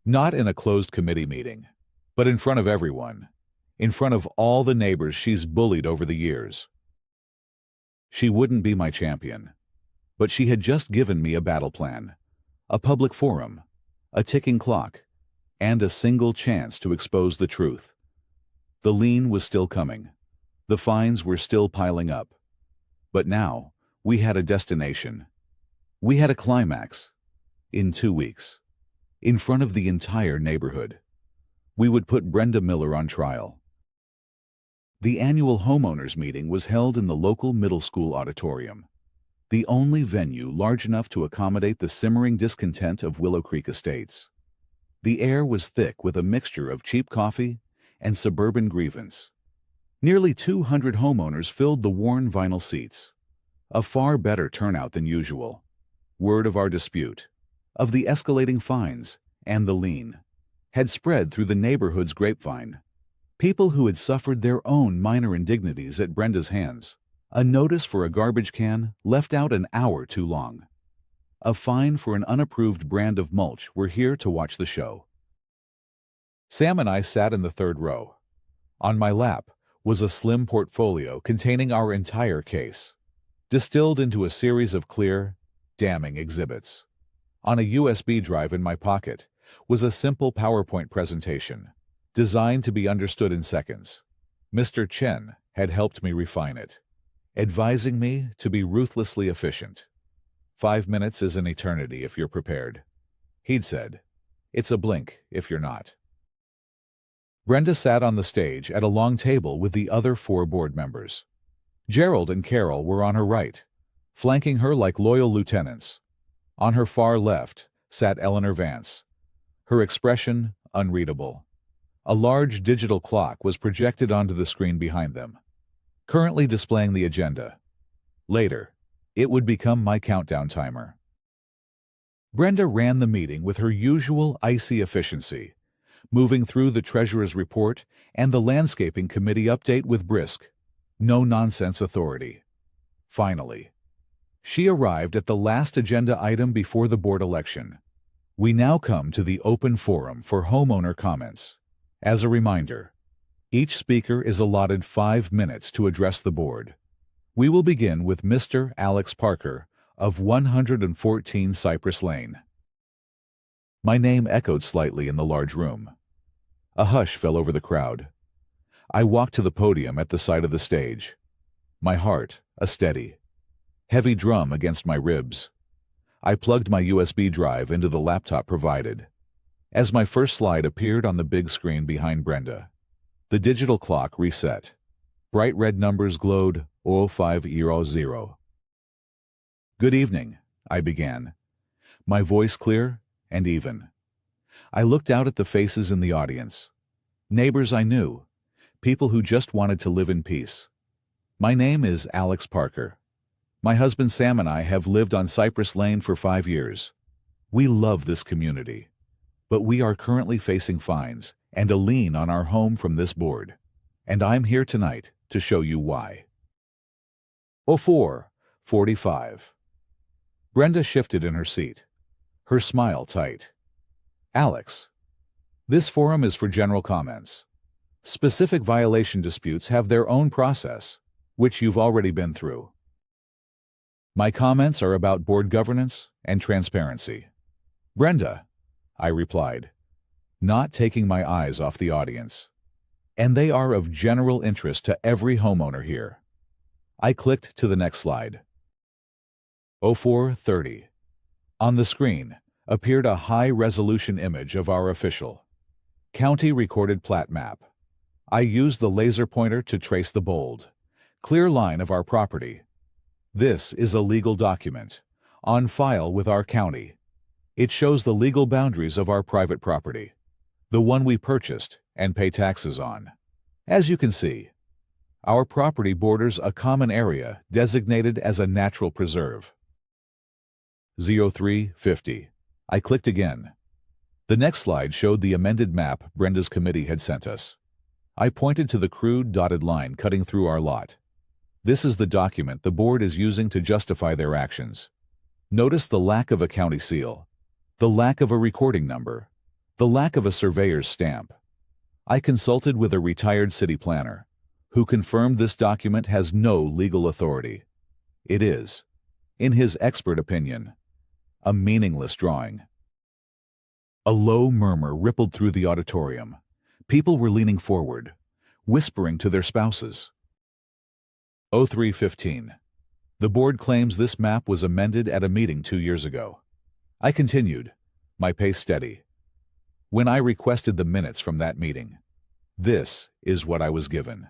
Not in a closed committee meeting, but in front of everyone, in front of all the neighbors she's bullied over the years. She wouldn't be my champion, but she had just given me a battle plan, a public forum, a ticking clock, and a single chance to expose the truth. The lien was still coming. The fines were still piling up. But now, we had a destination. We had a climax. In 2 weeks. In front of the entire neighborhood. We would put Brenda Miller on trial. The annual homeowners meeting was held in the local middle school auditorium, the only venue large enough to accommodate the simmering discontent of Willow Creek Estates. The air was thick with a mixture of cheap coffee and suburban grievance. Nearly 200 homeowners filled the worn vinyl seats. A far better turnout than usual. Word of our dispute, of the escalating fines and the lien, had spread through the neighborhood's grapevine. People who had suffered their own minor indignities at Brenda's hands. A notice for a garbage can left out an hour too long. A fine for an unapproved brand of mulch were here to watch the show. Sam and I sat in the third row. On my lap was a slim portfolio containing our entire case, distilled into a series of clear, damning exhibits. On a USB drive in my pocket was a simple PowerPoint presentation, designed to be understood in seconds. Mr. Chen had helped me refine it, advising me to be ruthlessly efficient. 5 minutes is an eternity if you're prepared. He'd said, it's a blink if you're not. Brenda sat on the stage at a long table with the other 4 board members. Gerald and Carol were on her right, flanking her like loyal lieutenants. On her far left sat Eleanor Vance, her expression unreadable. A large digital clock was projected onto the screen behind them, currently displaying the agenda. Later, it would become my countdown timer. Brenda ran the meeting with her usual icy efficiency, moving through the treasurer's report and the landscaping committee update with brisk, no-nonsense authority. Finally, she arrived at the last agenda item before the board election. We now come to the open forum for homeowner comments. As a reminder, each speaker is allotted 5 minutes to address the board. We will begin with Mr. Alex Parker of 114 Cypress Lane. My name echoed slightly in the large room. A hush fell over the crowd. I walked to the podium at the side of the stage, my heart a steady, heavy drum against my ribs. I plugged my USB drive into the laptop provided. As my first slide appeared on the big screen behind Brenda, the digital clock reset. Bright red numbers glowed 0500. Good evening, I began, my voice clear and even. I looked out at the faces in the audience. Neighbors I knew, people who just wanted to live in peace. My name is Alex Parker. My husband Sam and I have lived on Cypress Lane for 5 years. We love this community, but we are currently facing fines and a lien on our home from this board. And I'm here tonight to show you why. 04:45. Brenda shifted in her seat, her smile tight. Alex, this forum is for general comments. Specific violation disputes have their own process, which you've already been through. My comments are about board governance and transparency. Brenda, I replied, not taking my eyes off the audience. And they are of general interest to every homeowner here. I clicked to the next slide. 04:30. On the screen appeared a high-resolution image of our official county recorded plat map. I used the laser pointer to trace the bold, clear line of our property. This is a legal document, on file with our county. It shows the legal boundaries of our private property, the one we purchased and pay taxes on. As you can see, our property borders a common area designated as a natural preserve. 03:50. I clicked again. The next slide showed the amended map Brenda's committee had sent us. I pointed to the crude dotted line cutting through our lot. This is the document the board is using to justify their actions. Notice the lack of a county seal, the lack of a recording number, the lack of a surveyor's stamp. I consulted with a retired city planner, who confirmed this document has no legal authority. It is, in his expert opinion, a meaningless drawing. A low murmur rippled through the auditorium. People were leaning forward, whispering to their spouses. 03:15. The board claims this map was amended at a meeting 2 years ago. I continued, my pace steady. When I requested the minutes from that meeting, this is what I was given.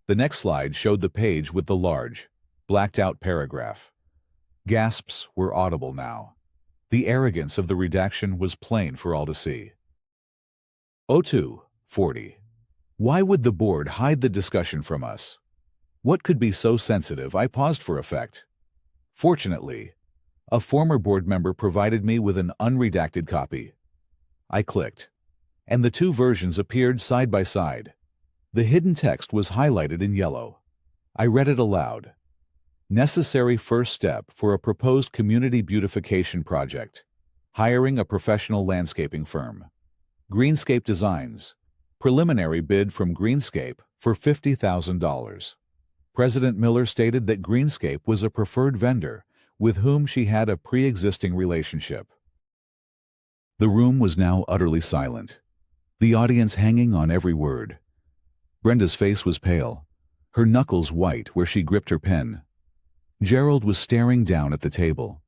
The next slide showed the page with the large, blacked-out paragraph. Gasps were audible now. The arrogance of the redaction was plain for all to see. 02:40. Why would the board hide the discussion from us? What could be so sensitive? I paused for effect. Fortunately, a former board member provided me with an unredacted copy. I clicked, and the two versions appeared side by side. The hidden text was highlighted in yellow. I read it aloud. Necessary first step for a proposed community beautification project. Hiring a professional landscaping firm. Greenscape Designs. Preliminary bid from Greenscape for $50,000. President Miller stated that Greenscape was a preferred vendor with whom she had a pre-existing relationship. The room was now utterly silent, the audience hanging on every word. Brenda's face was pale, her knuckles white where she gripped her pen. Gerald was staring down at the table.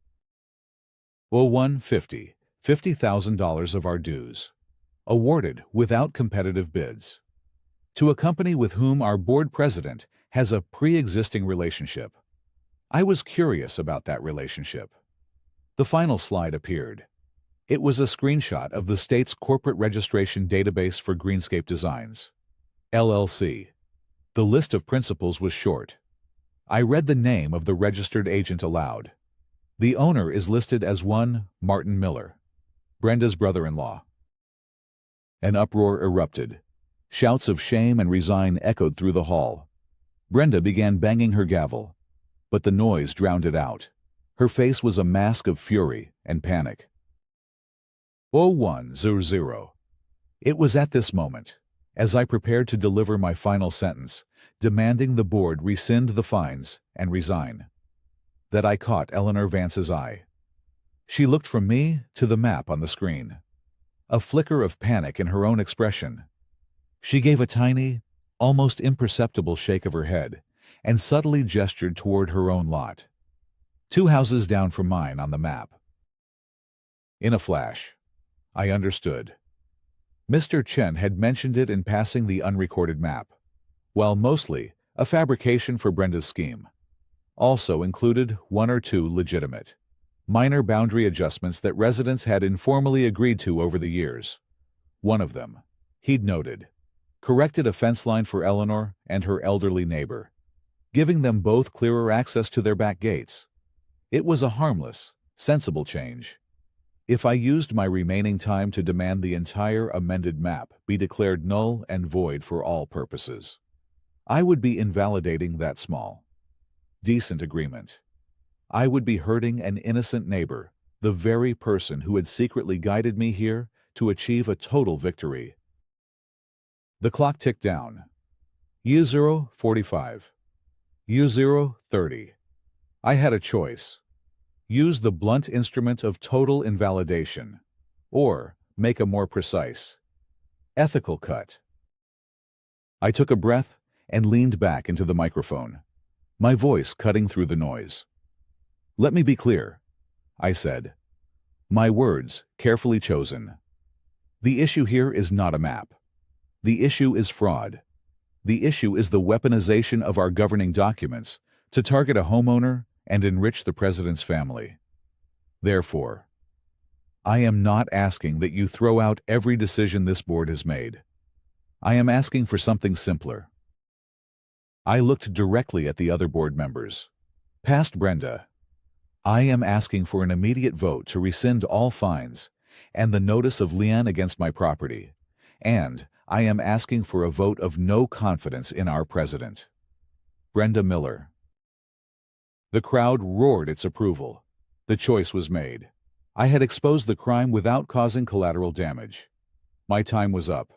01:50, $50,000 of our dues. Awarded without competitive bids. To a company with whom our board president has a pre-existing relationship. I was curious about that relationship. The final slide appeared. It was a screenshot of the state's corporate registration database for Greenscape Designs, LLC. The list of principals was short. I read the name of the registered agent aloud. The owner is listed as one Martin Miller, Brenda's brother-in-law. An uproar erupted. Shouts of shame and resign echoed through the hall. Brenda began banging her gavel, but the noise drowned it out. Her face was a mask of fury and panic. 01:00. It was at this moment, as I prepared to deliver my final sentence, demanding the board rescind the fines and resign, that I caught Eleanor Vance's eye. She looked from me to the map on the screen, a flicker of panic in her own expression. She gave a tiny, almost imperceptible shake of her head and subtly gestured toward her own lot, 2 houses down from mine on the map. In a flash, I understood. Mr. Chen had mentioned it in passing the unrecorded map, while mostly a fabrication for Brenda's scheme, also included 1 or 2 legitimate, minor boundary adjustments that residents had informally agreed to over the years. One of them, he'd noted, corrected a fence line for Eleanor and her elderly neighbor, giving them both clearer access to their back gates. It was a harmless, sensible change. If I used my remaining time to demand the entire amended map be declared null and void for all purposes, I would be invalidating that small, decent agreement. I would be hurting an innocent neighbor, the very person who had secretly guided me here to achieve a total victory. The clock ticked down. U0 45. U0 30. I had a choice. Use the blunt instrument of total invalidation, or make a more precise, ethical cut. I took a breath and leaned back into the microphone, my voice cutting through the noise. Let me be clear, I said, my words carefully chosen. The issue here is not a map. The issue is fraud. The issue is the weaponization of our governing documents to target a homeowner and enrich the president's family. Therefore, I am not asking that you throw out every decision this board has made. I am asking for something simpler. I looked directly at the other board members. Past Brenda, I am asking for an immediate vote to rescind all fines and the notice of lien against my property, and I am asking for a vote of no confidence in our president. Brenda Miller. The crowd roared its approval. The choice was made. I had exposed the crime without causing collateral damage. My time was up.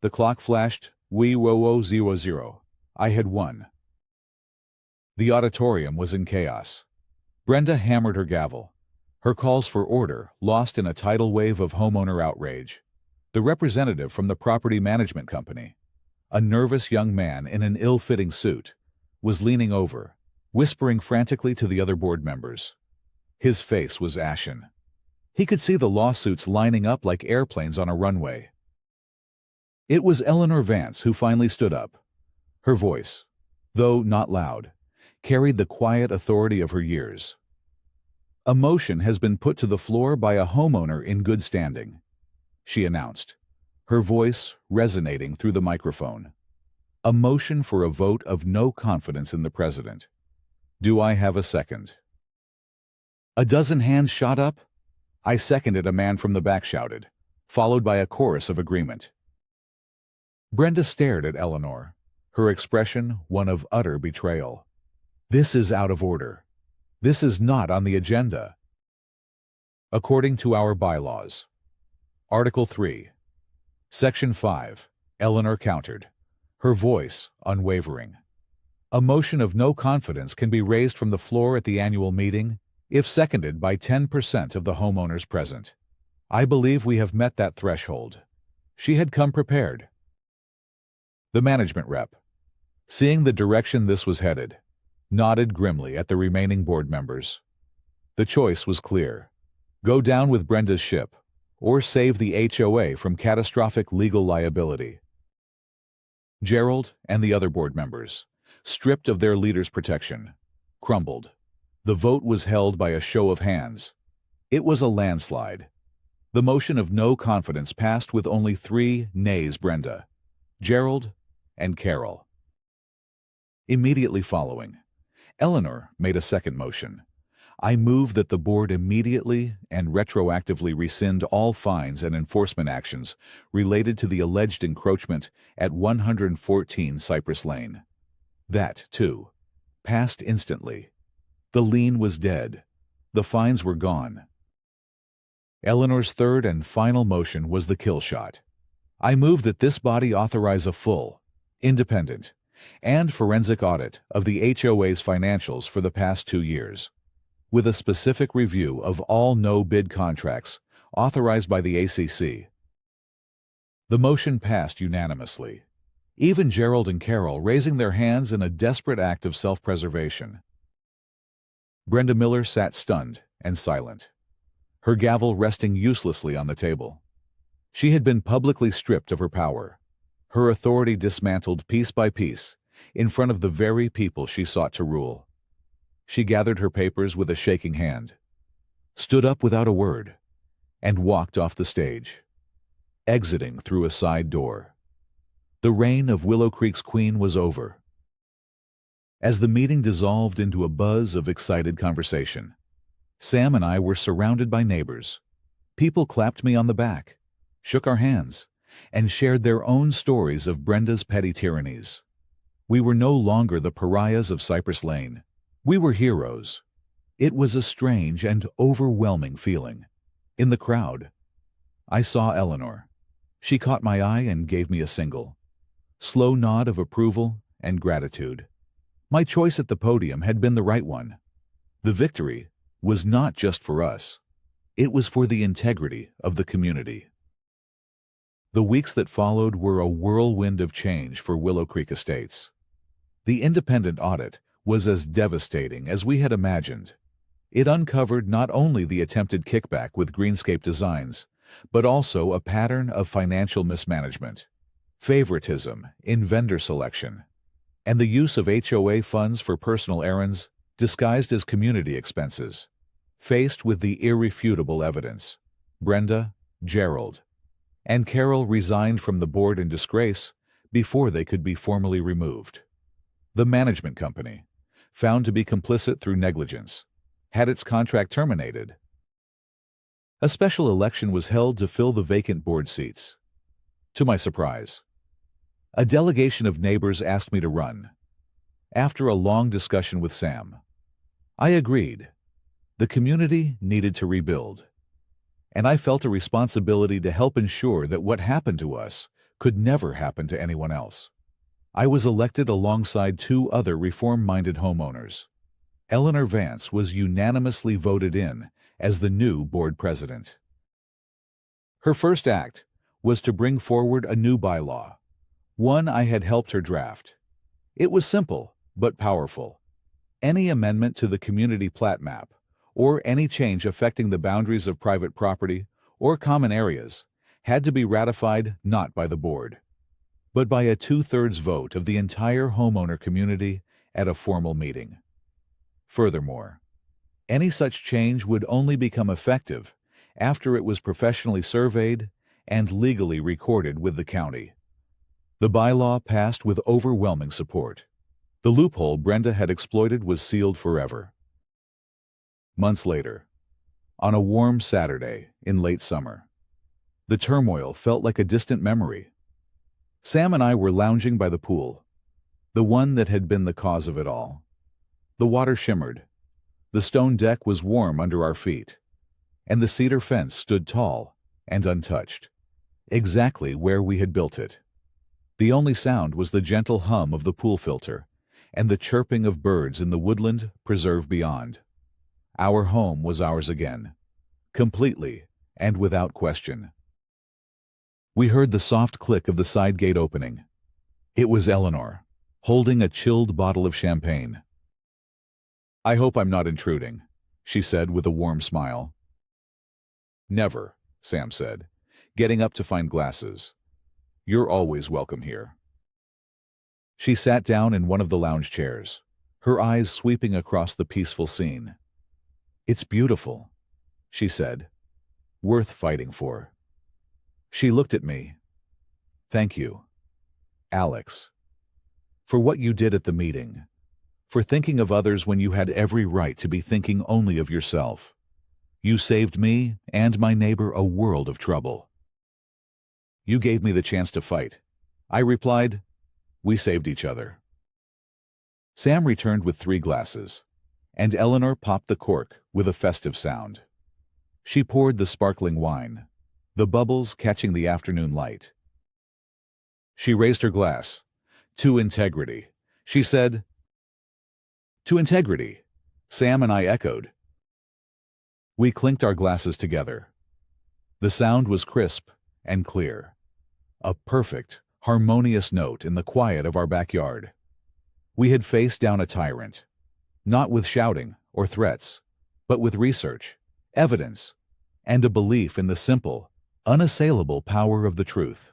The clock flashed, WE0000. I had won. The auditorium was in chaos. Brenda hammered her gavel. Her calls for order lost in a tidal wave of homeowner outrage. The representative from the property management company, a nervous young man in an ill-fitting suit, was leaning over, whispering frantically to the other board members. His face was ashen. He could see the lawsuits lining up like airplanes on a runway. It was Eleanor Vance who finally stood up. Her voice, though not loud, carried the quiet authority of her years. A motion has been put to the floor by a homeowner in good standing, she announced, her voice resonating through the microphone. A motion for a vote of no confidence in the president. Do I have a second? A dozen hands shot up. I seconded, a man from the back shouted, followed by a chorus of agreement. Brenda stared at Eleanor, her expression one of utter betrayal. This is out of order. This is not on the agenda. According to our bylaws. Article 3. Section 5. Eleanor countered, her voice unwavering. A motion of no confidence can be raised from the floor at the annual meeting if seconded by 10% of the homeowners present. I believe we have met that threshold. She had come prepared. The management rep, seeing the direction this was headed, nodded grimly at the remaining board members. The choice was clear. Go down with Brenda's ship, or save the HOA from catastrophic legal liability. Gerald and the other board members, stripped of their leader's protection, crumbled. The vote was held by a show of hands. It was a landslide. The motion of no confidence passed with only 3 nays: Brenda, Gerald, and Carol. Immediately following, Eleanor made a second motion. I move that the board immediately and retroactively rescind all fines and enforcement actions related to the alleged encroachment at 114 Cypress Lane. That, too, passed instantly. The lien was dead. The fines were gone. Eleanor's third and final motion was the kill shot. I move that this body authorize a full, independent, and forensic audit of the HOA's financials for the past 2 years, with a specific review of all no-bid contracts authorized by the ACC. The motion passed unanimously, even Gerald and Carol raising their hands in a desperate act of self-preservation. Brenda Miller sat stunned and silent, her gavel resting uselessly on the table. She had been publicly stripped of her power, her authority dismantled piece by piece in front of the very people she sought to rule. She gathered her papers with a shaking hand, stood up without a word, and walked off the stage, exiting through a side door. The reign of Willow Creek's queen was over. As the meeting dissolved into a buzz of excited conversation, Sam and I were surrounded by neighbors, People clapped me on the back, shook our hands, and shared their own stories of Brenda's petty tyrannies. We were no longer the pariahs of Cypress Lane. We were heroes. It was a strange and overwhelming feeling. In the crowd, I saw Eleanor. She caught my eye and gave me a single, slow nod of approval and gratitude. My choice at the podium had been the right one. The victory was not just for us. It was for the integrity of the community. The weeks that followed were a whirlwind of change for Willow Creek Estates. The independent audit was as devastating as we had imagined. It uncovered not only the attempted kickback with Greenscape Designs, but also a pattern of financial mismanagement, favoritism in vendor selection, and the use of HOA funds for personal errands disguised as community expenses. Faced with the irrefutable evidence, Brenda, Gerald, and Carol resigned from the board in disgrace before they could be formally removed. The management company, found to be complicit through negligence, had its contract terminated. A special election was held to fill the vacant board seats. To my surprise, a delegation of neighbors asked me to run. After a long discussion with Sam, I agreed. The community needed to rebuild, and I felt a responsibility to help ensure that what happened to us could never happen to anyone else. I was elected alongside two other reform-minded homeowners. Eleanor Vance was unanimously voted in as the new board president. Her first act was to bring forward a new bylaw, one I had helped her draft. It was simple but powerful. Any amendment to the community plat map, or any change affecting the boundaries of private property or common areas, had to be ratified not by the board, but by a 2/3 vote of the entire homeowner community at a formal meeting. Furthermore, any such change would only become effective after it was professionally surveyed and legally recorded with the county. The bylaw passed with overwhelming support. The loophole Brenda had exploited was sealed forever. Months later, on a warm Saturday in late summer, the turmoil felt like a distant memory. Sam and I were lounging by the pool, the one that had been the cause of it all. The water shimmered, the stone deck was warm under our feet, and the cedar fence stood tall and untouched, exactly where we had built it. The only sound was the gentle hum of the pool filter and the chirping of birds in the woodland preserve beyond. Our home was ours again, completely and without question. We heard the soft click of the side gate opening. It was Eleanor, holding a chilled bottle of champagne. "I hope I'm not intruding," she said with a warm smile. "Never," Sam said, getting up to find glasses. "You're always welcome here." She sat down in one of the lounge chairs, her eyes sweeping across the peaceful scene. "It's beautiful," she said. "Worth fighting for." She looked at me. "Thank you, Alex, for what you did at the meeting, for thinking of others when you had every right to be thinking only of yourself. You saved me and my neighbor a world of trouble." "You gave me the chance to fight," I replied. "We saved each other." Sam returned with 3 glasses, and Eleanor popped the cork with a festive sound. She poured the sparkling wine, the bubbles catching the afternoon light. She raised her glass. "To integrity," she said. "To integrity," Sam and I echoed. We clinked our glasses together. The sound was crisp and clear, a perfect, harmonious note in the quiet of our backyard. We had faced down a tyrant, not with shouting or threats, but with research, evidence, and a belief in the simple, unassailable power of the truth.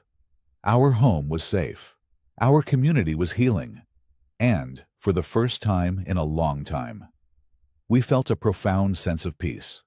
Our home was safe, our community was healing, and, for the first time in a long time, we felt a profound sense of peace.